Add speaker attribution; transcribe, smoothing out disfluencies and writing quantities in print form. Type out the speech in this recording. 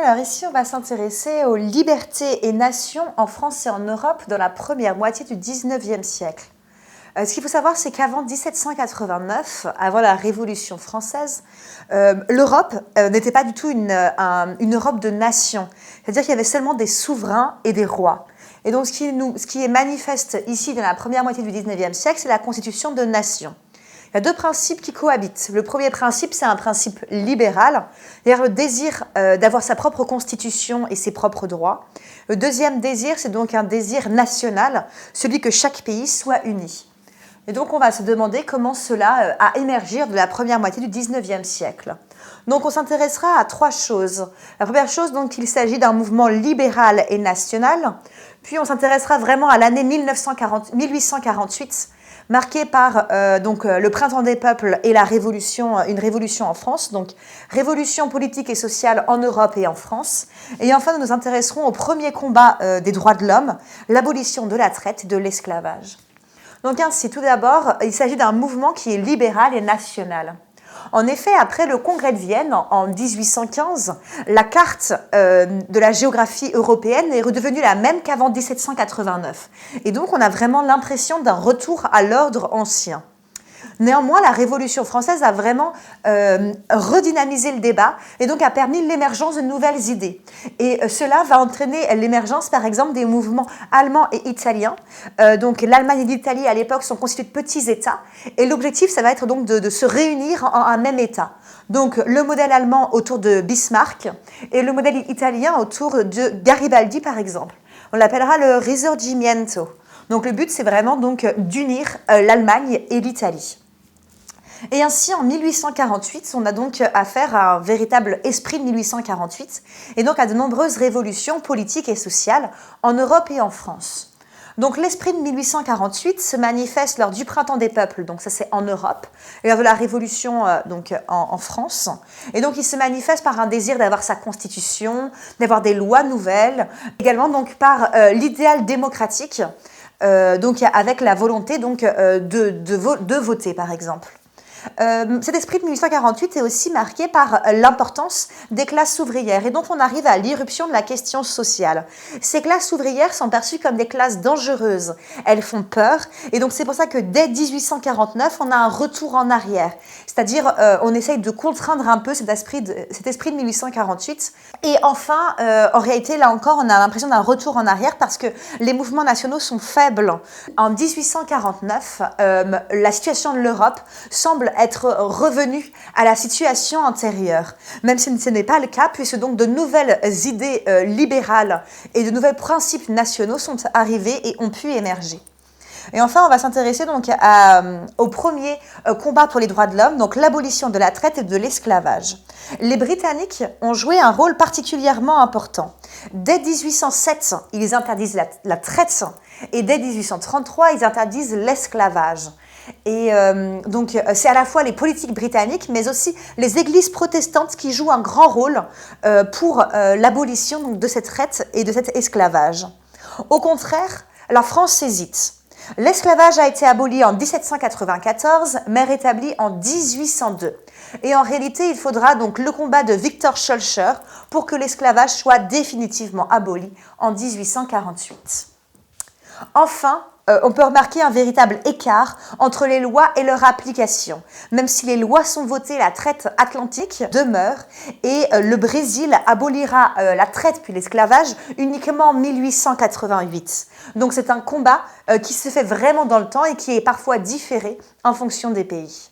Speaker 1: Alors ici, on va s'intéresser aux libertés et nations en France et en Europe dans la première moitié du 19e siècle. Ce qu'il faut savoir, c'est qu'avant 1789, avant la Révolution française, l'Europe n'était pas du tout une Europe de nations. C'est-à-dire qu'il y avait seulement des souverains et des rois. Et donc, ce qui est manifeste ici dans la première moitié du 19e siècle, c'est la constitution de nations. Il y a deux principes qui cohabitent. Le premier principe, c'est un principe libéral, c'est-à-dire le désir d'avoir sa propre constitution et ses propres droits. Le deuxième désir, c'est donc un désir national, celui que chaque pays soit uni. Et donc, on va se demander comment cela a émergé de la première moitié du 19e siècle. Donc, on s'intéressera à trois choses. La première chose, donc, il s'agit d'un mouvement libéral et national. Puis, on s'intéressera vraiment à l'année 1848, marquée par le printemps des peuples et une révolution en France, donc révolution politique et sociale en Europe et en France. Et enfin, nous nous intéresserons au premier combat des droits de l'homme, l'abolition de la traite et de l'esclavage. Donc ainsi, tout d'abord, il s'agit d'un mouvement qui est libéral et national. En effet, après le Congrès de Vienne, en 1815, la carte de la géographie européenne est redevenue la même qu'avant 1789. Et donc, on a vraiment l'impression d'un retour à l'ordre ancien. Néanmoins, la Révolution française a vraiment redynamisé le débat et donc a permis l'émergence de nouvelles idées. Et cela va entraîner l'émergence, par exemple, des mouvements allemands et italiens. Donc, l'Allemagne et l'Italie, à l'époque, sont constitués de petits États. Et l'objectif, ça va être donc de se réunir en un même État. Donc, le modèle allemand autour de Bismarck et le modèle italien autour de Garibaldi, par exemple. On l'appellera le Risorgimento. Donc, le but, c'est vraiment donc d'unir l'Allemagne et l'Italie. Et ainsi, en 1848, on a donc affaire à un véritable esprit de 1848 et donc à de nombreuses révolutions politiques et sociales en Europe et en France. Donc l'esprit de 1848 se manifeste lors du printemps des peuples, donc ça c'est en Europe, et lors de la Révolution en France. Et donc il se manifeste par un désir d'avoir sa constitution, d'avoir des lois nouvelles, également donc par l'idéal démocratique, donc avec la volonté donc, de voter par exemple. Cet esprit de 1848 est aussi marqué par l'importance des classes ouvrières et donc on arrive à l'irruption de la question sociale. Ces classes ouvrières sont perçues comme des classes dangereuses, elles font peur et donc c'est pour ça que dès 1849 on a un retour en arrière, c'est-à-dire on essaye de contraindre un peu cet esprit de 1848 et enfin en réalité là encore on a l'impression d'un retour en arrière parce que les mouvements nationaux sont faibles. En 1849 la situation de l'Europe semble être revenu à la situation antérieure. Même si ce n'est pas le cas, puisque donc de nouvelles idées libérales et de nouveaux principes nationaux sont arrivés et ont pu émerger. Et enfin, on va s'intéresser donc au premier combat pour les droits de l'homme, donc l'abolition de la traite et de l'esclavage. Les Britanniques ont joué un rôle particulièrement important. Dès 1807, ils interdisent la traite et dès 1833, ils interdisent l'esclavage. Et donc, c'est à la fois les politiques britanniques, mais aussi les églises protestantes qui jouent un grand rôle pour l'abolition de cette traite et de cet esclavage. Au contraire, la France hésite. L'esclavage a été aboli en 1794, mais rétabli en 1802. Et en réalité, il faudra donc le combat de Victor Schœlcher pour que l'esclavage soit définitivement aboli en 1848. Enfin, on peut remarquer un véritable écart entre les lois et leur application. Même si les lois sont votées, la traite atlantique demeure et le Brésil abolira la traite puis l'esclavage uniquement en 1888. Donc c'est un combat qui se fait vraiment dans le temps et qui est parfois différé en fonction des pays.